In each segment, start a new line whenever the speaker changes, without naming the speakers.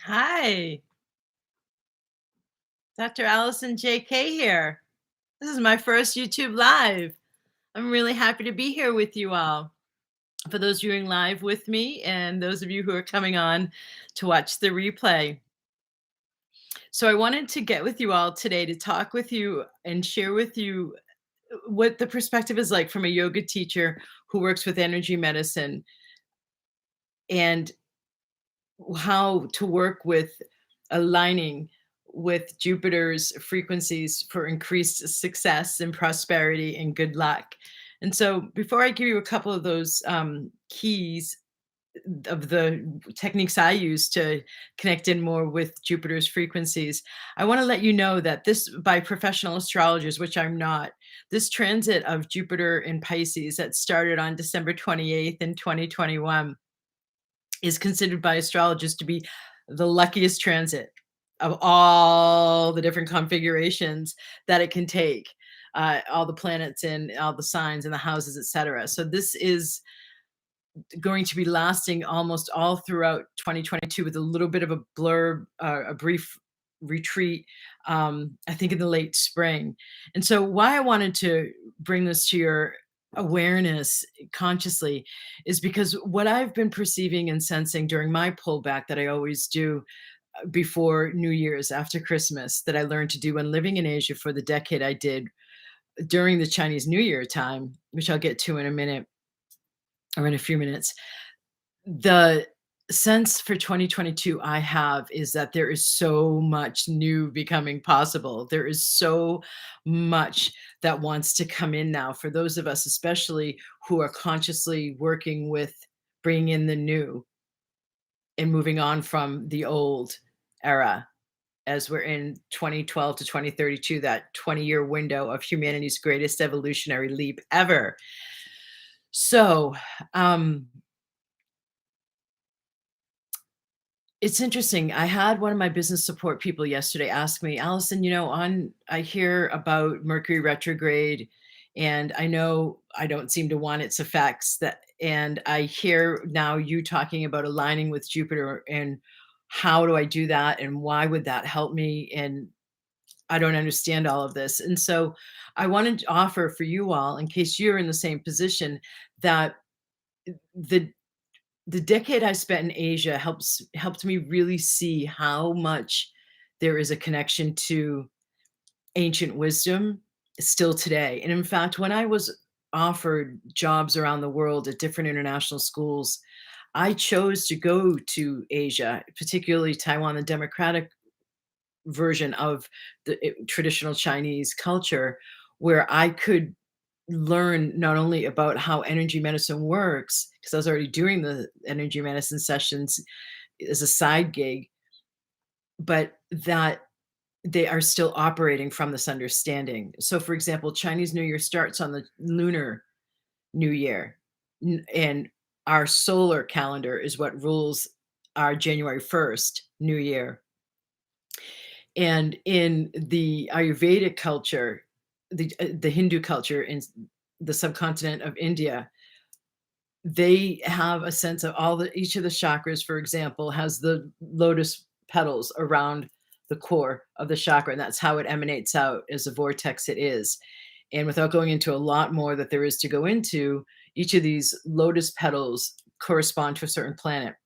Hi, Dr. Allison JK here. This is my first YouTube Live. I'm really happy to be here with you all. For those viewing live with me and those of you who are coming on to watch the replay. So, I wanted to get with you all today to talk with you and share with you what the perspective is like from a yoga teacher who works with energy medicine and how to work with aligning with Jupiter's frequencies for increased success and prosperity and good luck. And so, before I give you a couple of those keys of the techniques I use to connect in more with Jupiter's frequencies, I want to let you know that this, by professional astrologers, which I'm not, this transit of Jupiter in Pisces that started on December 28th in 2021 is considered by astrologers to be the luckiest transit of all the different configurations that it can take, all the planets and all the signs and the houses, etc. So this is going to be lasting almost all throughout 2022 with a little bit of a blurb, a brief retreat, I think in the late spring. And so, why I wanted to bring this to your awareness consciously is because what I've been perceiving and sensing during my pullback that I always do before New Year's, after Christmas, that I learned to do when living in Asia for the decade I did during the Chinese New Year time, which I'll get to in a minute or in a few minutes. The sense for 2022 I have is that there is so much new becoming possible. There is so much that wants to come in now for those of us, especially who are consciously working with bringing in the new and moving on from the old era as we're in 2012 to 2032, that 20-year window of humanity's greatest evolutionary leap ever. So, it's interesting. I had one of my business support people yesterday ask me, Allison, I hear about Mercury retrograde, and I know I don't seem to want its effects and I hear now you talking about aligning with Jupiter and how do I do that and why would that help me? And I don't understand all of this. And so I wanted to offer for you all, in case you're in the same position, that the the decade I spent in Asia helped me really see how much there is a connection to ancient wisdom still today. And in fact, when I was offered jobs around the world at different international schools, I chose to go to Asia, particularly Taiwan, the democratic version of the traditional Chinese culture, where I could learn not only about how energy medicine works, because I was already doing the energy medicine sessions as a side gig, but that they are still operating from this understanding. So, for example, Chinese New Year starts on the lunar New Year, and our solar calendar is what rules our January 1st New Year. And in the Ayurvedic culture, the Hindu culture in the subcontinent of India, they have a sense of each of the chakras, for example, has the lotus petals around the core of the chakra, and that's how it emanates out as a vortex it is. And without going into a lot more that there is to go into, each of these lotus petals correspond to a certain planet.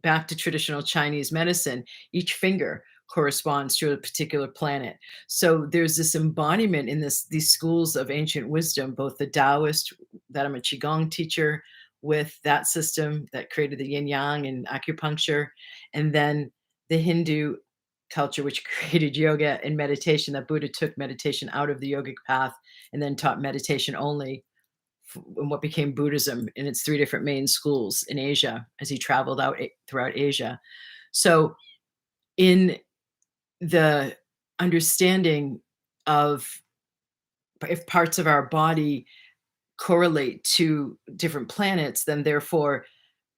Back to traditional Chinese medicine, each finger corresponds to a particular planet. So there's this embodiment in these schools of ancient wisdom, both the Taoist, that I'm a Qigong teacher with that system that created the yin yang and acupuncture, and then the Hindu culture, which created yoga and meditation, that Buddha took meditation out of the yogic path and then taught meditation only in what became Buddhism in its three different main schools in Asia as he traveled out throughout Asia. So, in the understanding of if parts of our body correlate to different planets, then therefore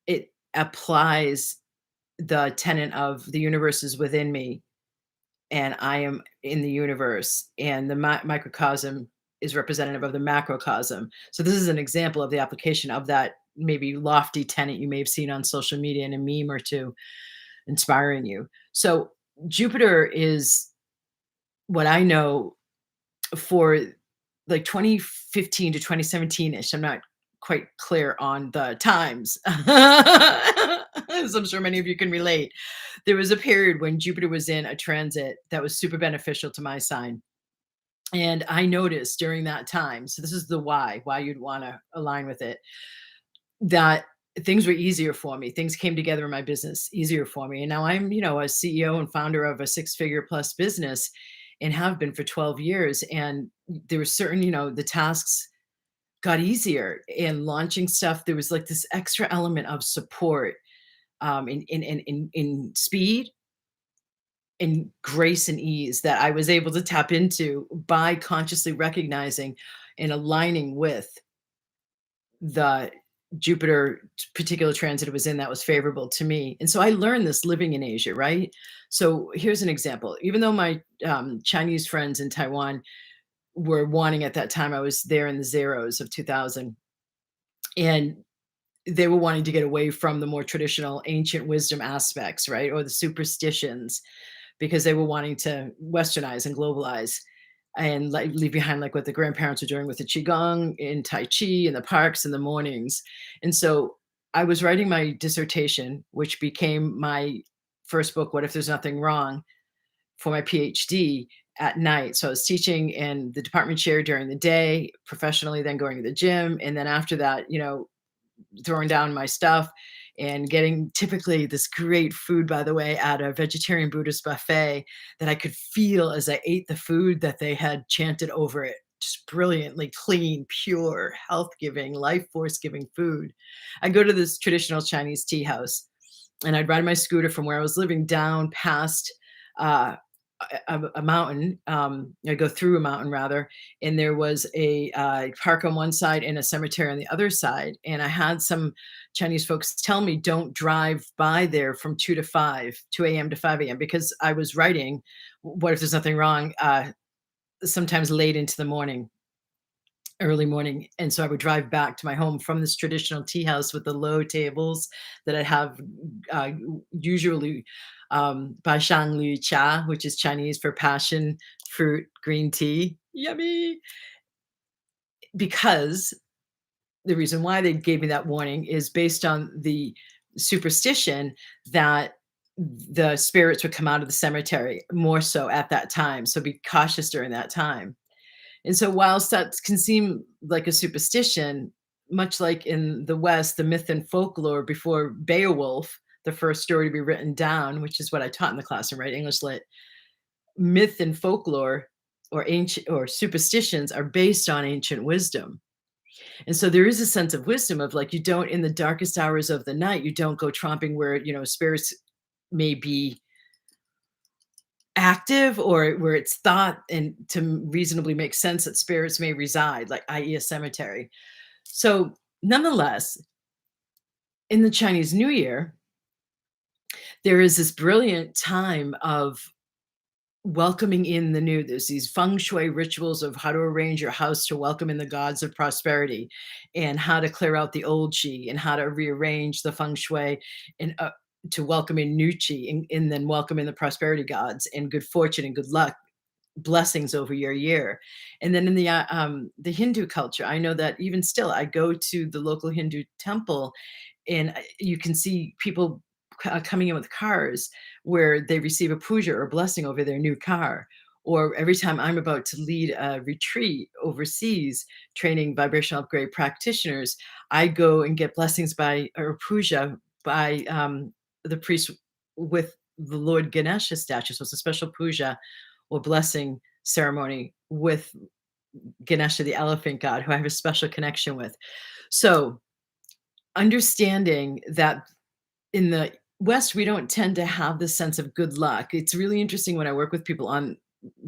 it applies the tenet of the universe is within me and I am in the universe, and the microcosm is representative of the macrocosm. So this is an example of the application of that maybe lofty tenet you may have seen on social media in a meme or two. inspiring you. So Jupiter is what I know for like 2015 to 2017-ish. I'm not quite clear on the times. As I'm sure many of you can relate. There was a period when Jupiter was in a transit that was super beneficial to my sign. And I noticed during that time, so this is the why you'd want to align with it, that things were easier for me. Things came together in my business easier for me. And now I'm, a CEO and founder of a six-figure plus business and have been for 12 years. And there were certain, the tasks got easier and launching stuff. There was like this extra element of support in speed and grace and ease that I was able to tap into by consciously recognizing and aligning with the Jupiter particular transit it was in that was favorable to me. And so I learned this living in Asia, right? So here's an example. Even though my Chinese friends in Taiwan were wanting at that time, I was there in the zeros of 2000, and they were wanting to get away from the more traditional ancient wisdom aspects, right? Or the superstitions, because they were wanting to westernize and globalize and like leave behind like what the grandparents were doing with the qigong and tai chi in the parks in the mornings. And so I was writing my dissertation, which became my first book, What If There's Nothing Wrong, for my PhD at night. So I was teaching in the department chair during the day, professionally, then going to the gym. And then after that, throwing down my stuff and getting typically this great food, by the way, at a vegetarian Buddhist buffet that I could feel as I ate the food that they had chanted over it. Just brilliantly clean, pure, health giving, life force giving food. I go to this traditional Chinese tea house and I'd ride my scooter from where I was living down past uh, a mountain. I go through a mountain rather, and there was a park on one side and a cemetery on the other side. And I had some Chinese folks tell me don't drive by there from 2 a.m. to 5 a.m. because I was writing. What if there's nothing wrong? Sometimes late into the morning, early morning. And so I would drive back to my home from this traditional tea house with the low tables that I have uh, usually Bai Shang Lu Cha, which is Chinese for passion fruit green tea. Yummy. Because the reason why they gave me that warning is based on the superstition that the spirits would come out of the cemetery more so at that time. So be cautious during that time. And so, whilst that can seem like a superstition, much like in the West, the myth and folklore before Beowulf, the first story to be written down, which is what I taught in the classroom, right? English lit. Myth and folklore or ancient or superstitions are based on ancient wisdom. And so there is a sense of wisdom of like you don't in the darkest hours of the night, you don't go tromping where, spirits may be active or where it's thought and to reasonably make sense that spirits may reside, like i.e. a cemetery. So nonetheless, in the Chinese New Year, there is this brilliant time of welcoming in the new. There's these feng shui rituals of how to arrange your house to welcome in the gods of prosperity and how to clear out the old qi and how to rearrange the feng shui and to welcome in new qi and then welcome in the prosperity gods and good fortune and good luck blessings over your year. And then in the Hindu culture, I know that even still, I go to the local Hindu temple, and you can see people coming in with cars where they receive a puja or blessing over their new car. Or every time I'm about to lead a retreat overseas, training vibrational upgrade practitioners, I go and get blessings by or puja by the priest with the Lord Ganesha statue. So it's a special puja or blessing ceremony with Ganesha, the elephant god, who I have a special connection with. So, understanding that in the West, we don't tend to have this sense of good luck. It's really interesting when I work with people on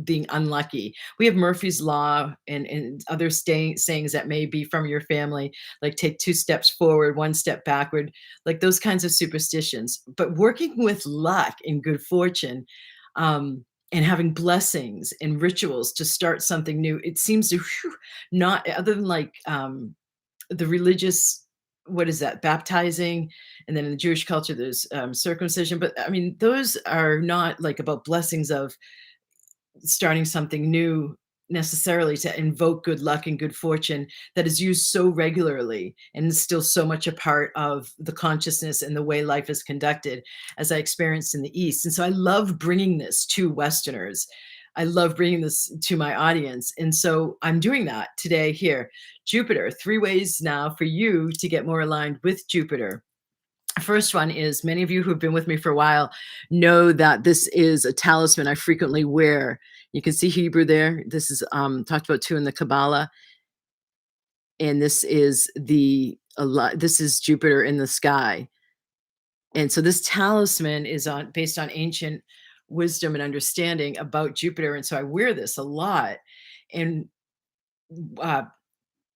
being unlucky. We have Murphy's Law and other sayings that may be from your family, like take 2 steps forward, 1 step backward, like those kinds of superstitions. But working with luck and good fortune, and having blessings and rituals to start something new, it seems to not other than like the religious what is that? Baptizing, and then in the Jewish culture, there's, circumcision, but, I mean, those are not, like, about blessings of starting something new necessarily to invoke good luck and good fortune that is used so regularly and is still so much a part of the consciousness and the way life is conducted as I experienced in the East. And so I love bringing this to Westerners. I love bringing this to my audience. And so I'm doing that today here. Jupiter, 3 ways now for you to get more aligned with Jupiter. First one is many of you who've been with me for a while know that this is a talisman I frequently wear. You can see Hebrew there. This is talked about too in the Kabbalah, and this is this is Jupiter in the sky. And so this talisman is on based on ancient wisdom and understanding about Jupiter. And so I wear this a lot. And uh,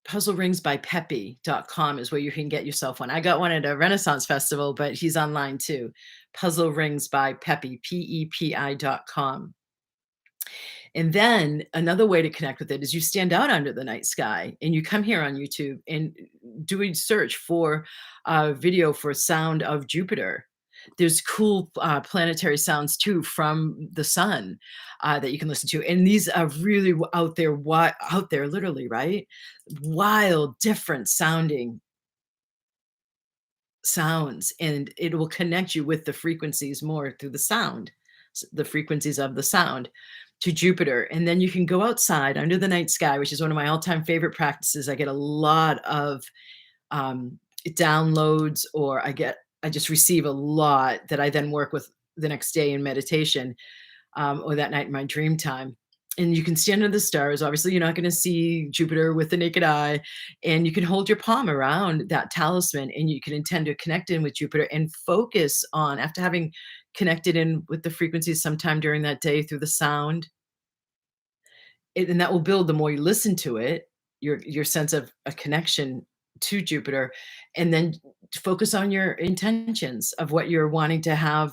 puzzlerings.com is where you can get yourself one. I got one at a Renaissance festival, but he's online too. Puzzle Rings by Peppy, Pepi.com. And then another way to connect with it is you stand out under the night sky and you come here on YouTube and do a search for a video for sound of Jupiter. There's cool planetary sounds too from the sun that you can listen to, and these are really out there, out there, literally, right? Wild, different sounding sounds, and it will connect you with the frequencies more through the sound, the frequencies of the sound to Jupiter. And then you can go outside under the night sky, which is one of my all-time favorite practices. I get a lot of downloads, or I just receive a lot that I then work with the next day in meditation, or that night in my dream time. And you can stand under the stars. Obviously, you're not going to see Jupiter with the naked eye. And you can hold your palm around that talisman and you can intend to connect in with Jupiter and focus on, after having connected in with the frequencies sometime during that day through the sound, and that will build the more you listen to it, your sense of a connection to Jupiter, and then focus on your intentions of what you're wanting to have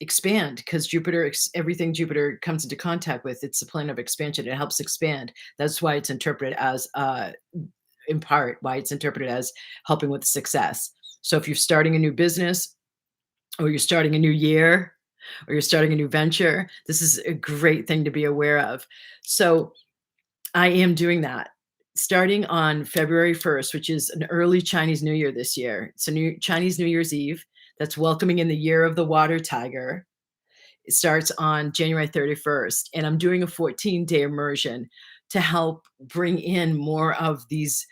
expand, because Jupiter, everything Jupiter comes into contact with, it's a plan of expansion. It helps expand. That's why it's interpreted as, in part, why it's interpreted as helping with success. So if you're starting a new business, or you're starting a new year, or you're starting a new venture, this is a great thing to be aware of. So I am doing that starting on February 1st, which is an early Chinese New Year this year. It's a new Chinese New Year's Eve that's welcoming in the year of the water tiger. It starts on January 31st, and I'm doing a 14-day immersion to help bring in more of these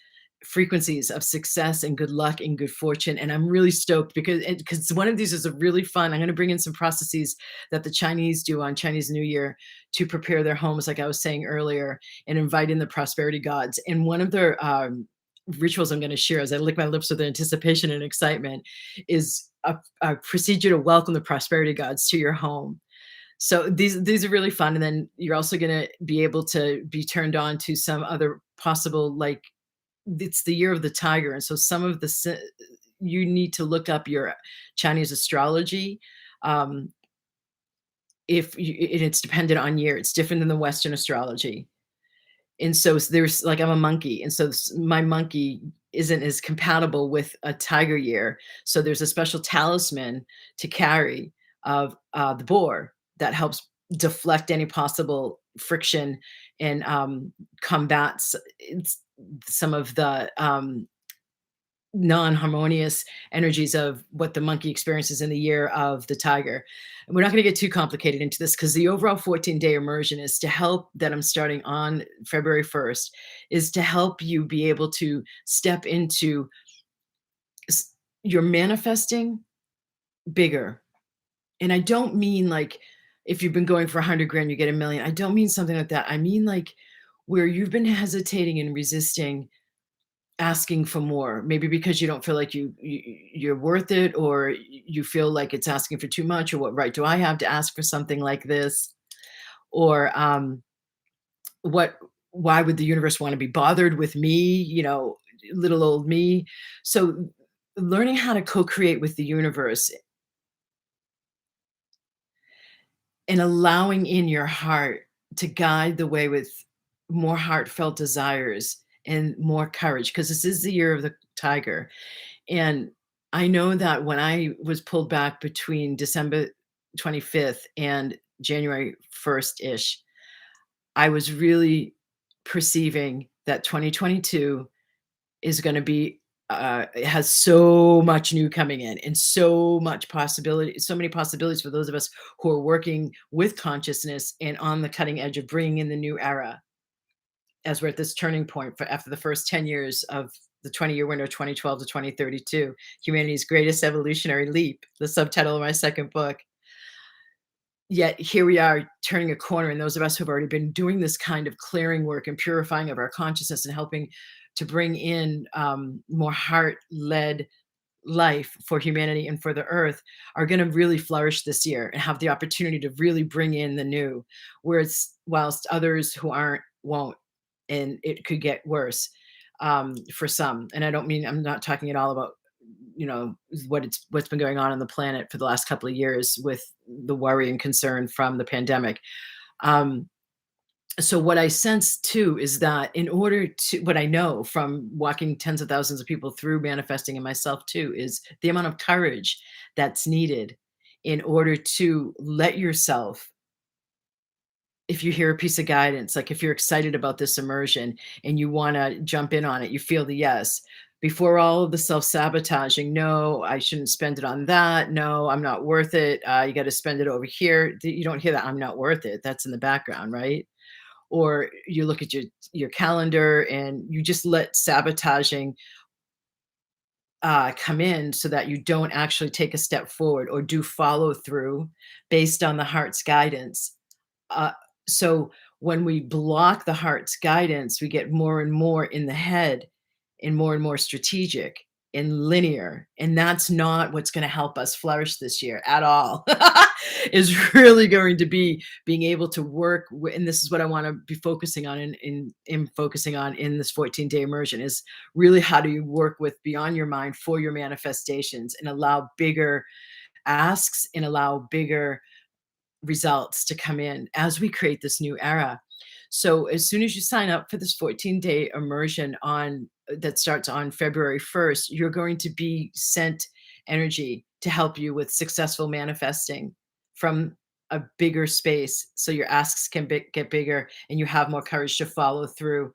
frequencies of success and good luck and good fortune. And I'm really stoked because one of these is a really fun. I'm going to bring in some processes that the Chinese do on Chinese New Year to prepare their homes, like I was saying earlier, and invite in the prosperity gods. And one of their rituals I'm going to share as I lick my lips with anticipation and excitement is a procedure to welcome the prosperity gods to your home. So these are really fun. And then you're also going to be able to be turned on to some other possible, like, it's the year of the tiger. And so some of you need to look up your Chinese astrology. Um, and it's dependent on year. It's different than the Western astrology. And so there's, like, I'm a monkey, and so my monkey isn't as compatible with a tiger year. So there's a special talisman to carry of the boar that helps deflect any possible friction and combats some of the non-harmonious energies of what the monkey experiences in the year of the tiger. And we're not going to get too complicated into this, because the overall 14-day immersion is to help, that I'm starting on February 1st, is to help you be able to step into your manifesting bigger. And I don't mean like if you've been going for 100 grand, you get a million. I don't mean something like that. I mean like where you've been hesitating and resisting asking for more, maybe because you don't feel like you're worth it, or you feel like it's asking for too much, or what right do I have to ask for something like this, or what why would the universe want to be bothered with me, little old me. So learning how to co-create with the universe and allowing in your heart to guide the way with more heartfelt desires and more courage, because this is the year of the tiger. And I know that when I was pulled back between December 25th and January 1st-ish, I was really perceiving that 2022 is gonna be, it has so much new coming in and so many possibilities for those of us who are working with consciousness and on the cutting edge of bringing in the new era as we're at this turning point for after the first 10 years of the 20-year window, 2012 to 2032, humanity's greatest evolutionary leap, the subtitle of my second book. Yet here we are turning a corner, and those of us who've already been doing this kind of clearing work and purifying of our consciousness and helping to bring in more heart-led life for humanity and for the earth are going to really flourish this year and have the opportunity to really bring in the new, whereas whilst others who aren't won't, and it could get worse for some. And I don't mean, I'm not talking at all about what's been going on the planet for the last couple of years with the worry and concern from the pandemic. Um, so what I sense too is that in order to, what I know from walking tens of thousands of people through manifesting in myself too, is the amount of courage that's needed in order to let yourself, if you hear a piece of guidance, like if you're excited about this immersion and you want to jump in on it, you feel the yes. Before all of the self-sabotaging, no, I shouldn't spend it on that. No, I'm not worth it. You got to spend it over here. You don't hear that I'm not worth it. That's in the background, right? Or you look at your calendar and you just let sabotaging come in so that you don't actually take a step forward or do follow through based on the heart's guidance. uh, so when we block the heart's guidance, we get more and more in the head and more strategic and linear. And that's not what's going to help us flourish this year at all. Is really going to be being able to work with, and this is what I want to be focusing on in focusing on in this 14-day immersion, is really how do you work with beyond your mind for your manifestations and allow bigger asks and allow bigger results to come in as we create this new era. So as soon as you sign up for this 14-day immersion on that starts on February 1st, you're going to be sent energy to help you with successful manifesting from a bigger space so your asks can get bigger and you have more courage to follow through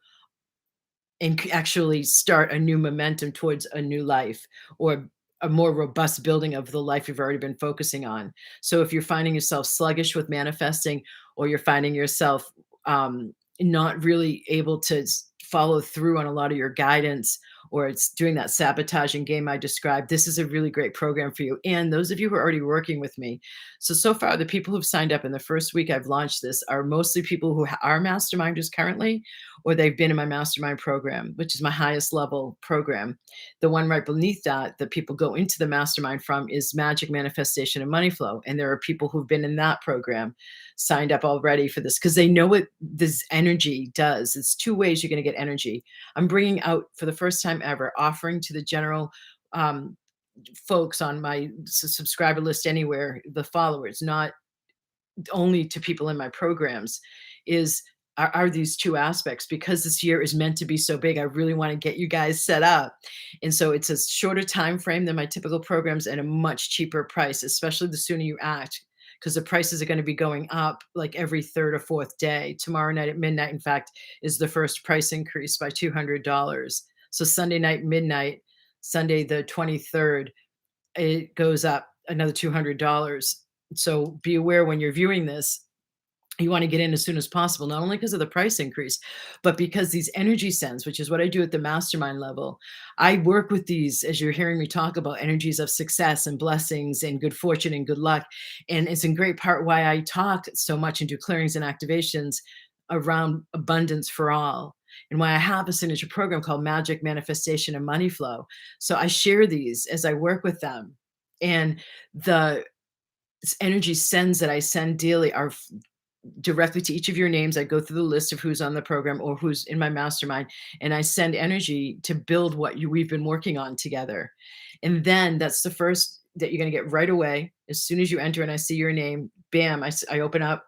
and actually start a new momentum towards a new life or a more robust building of the life you've already been focusing on. So if you're finding yourself sluggish with manifesting, or you're finding yourself not really able to follow through on a lot of your guidance, or it's doing that sabotaging game I described, this is a really great program for you. And those of you who are already working with me, so far the people who've signed up in the first week I've launched this are mostly people who are masterminders currently, or they've been in my mastermind program, which is my highest level program. The one right beneath that people go into the mastermind from is magic, manifestation, and money flow. And there are people who've been in that program signed up already for this because they know what this energy does. It's two ways you're going to get energy. I'm bringing out for the first time ever, offering to the general um, folks on my subscriber list anywhere, the followers, not only to people in my programs, is are these two aspects. Because this year is meant to be so big, I really want to get you guys set up. And so it's a shorter time frame than my typical programs and a much cheaper price, especially the sooner you act, because the prices are going to be going up like every third or fourth day. Tomorrow night at midnight, in fact, is the first price increase by $200. So Sunday night midnight, Sunday the 23rd, it goes up another $200. So be aware when you're viewing this, you want to get in as soon as possible, not only because of the price increase, but because these energy sends, which is what I do at the mastermind level. I work with these, as you're hearing me talk about, energies of success and blessings and good fortune and good luck. And it's in great part why I talk so much and do clearings and activations around abundance for all. And why I have a signature program called Magic, Manifestation, and Money Flow. So I share these as I work with them. And the energy sends that I send daily are directly to each of your names. I go through the list of who's on the program or who's in my mastermind, and I send energy to build what we've been working on together. And then that's the first that you're going to get right away. As soon as you enter and I see your name, bam, I open up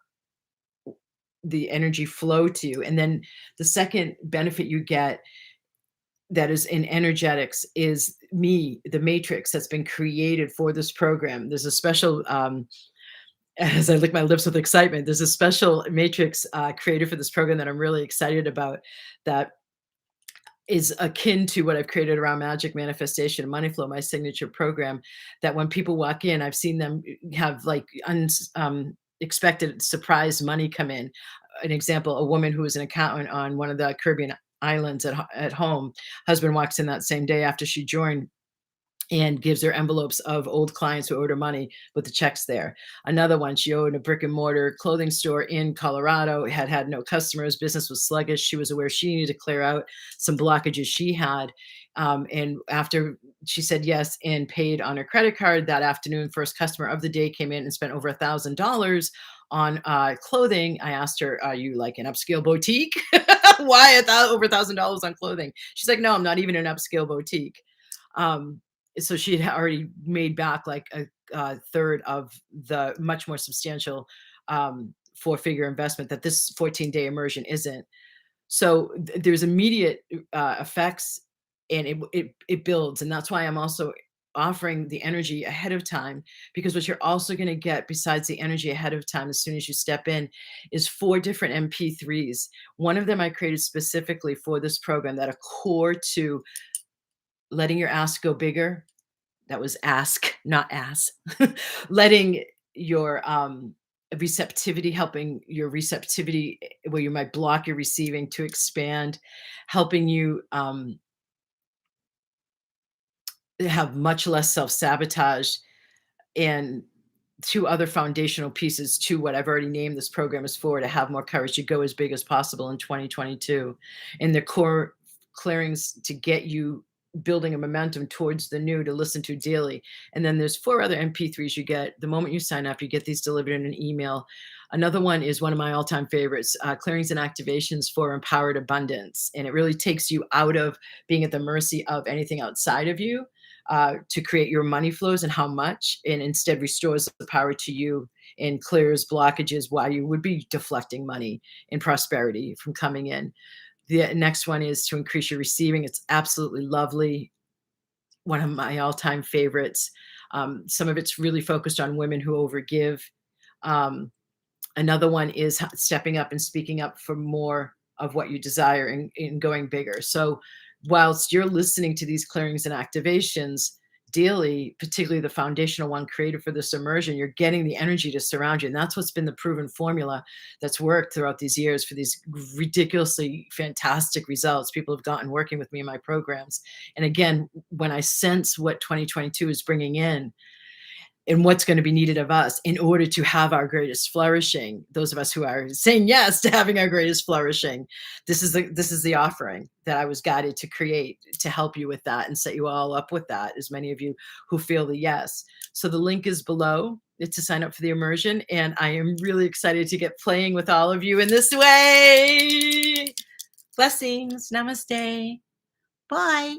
the energy flow to you. And then the second benefit you get that is in energetics is me, the matrix that's been created for this program. There's a special, as I lick my lips with excitement, there's a special matrix created for this program that I'm really excited about that is akin to what I've created around magic manifestation and money flow, my signature program, that when people walk in, I've seen them have like expected surprise money come in. An example, a woman who was an accountant on one of the Caribbean islands at home, husband walks in that same day after she joined and gives her envelopes of old clients who owed her money with the checks there. Another one, she owed a brick and mortar clothing store in Colorado, had no customers, business was sluggish. She was aware she needed to clear out some blockages she had. And after she said yes and paid on her credit card that afternoon, first customer of the day came in and spent over $1,000 on clothing. I asked her, "Are you like an upscale boutique? Why over $1,000 on clothing?" She's like, "No, I'm not even an upscale boutique." Um, so she had already made back like a third of the much more substantial four-figure investment that this 14-day immersion isn't. So there's immediate effects, and it builds, and that's why I'm also offering the energy ahead of time, because what you're also going to get besides the energy ahead of time as soon as you step in is four different MP3s. One of them I created specifically for this program that are core to letting your ask go bigger. That was ask, not ass. Letting your receptivity, helping your receptivity where you might block your receiving to expand, helping you have much less self-sabotage, and two other foundational pieces to what I've already named this program is for, to have more courage to go as big as possible in 2022. And the core clearings to get you building a momentum towards the new to listen to daily. And then there's four other MP3s you get the moment you sign up. You get these delivered in an email. Another one is one of my all-time favorites, clearings and activations for empowered abundance. And it really takes you out of being at the mercy of anything outside of you, to create your money flows and how much, and instead restores the power to you and clears blockages why you would be deflecting money and prosperity from coming in. The next one is to increase your receiving. It's absolutely lovely. One of my all-time favorites. Some of it's really focused on women who overgive. Um, Another one is stepping up and speaking up for more of what you desire and going bigger. So whilst you're listening to these clearings and activations daily, particularly the foundational one created for this immersion, you're getting the energy to surround you. And that's what's been the proven formula that's worked throughout these years for these ridiculously fantastic results people have gotten working with me in my programs. And again, when I sense what 2022 is bringing in, and what's going to be needed of us in order to have our greatest flourishing, those of us who are saying yes to having our greatest flourishing, this is the offering that I was guided to create to help you with that and set you all up with that, as many of you who feel the yes. So the link is below. It's to sign up for the immersion, and I am really excited to get playing with all of you in this way. Blessings. Namaste. Bye.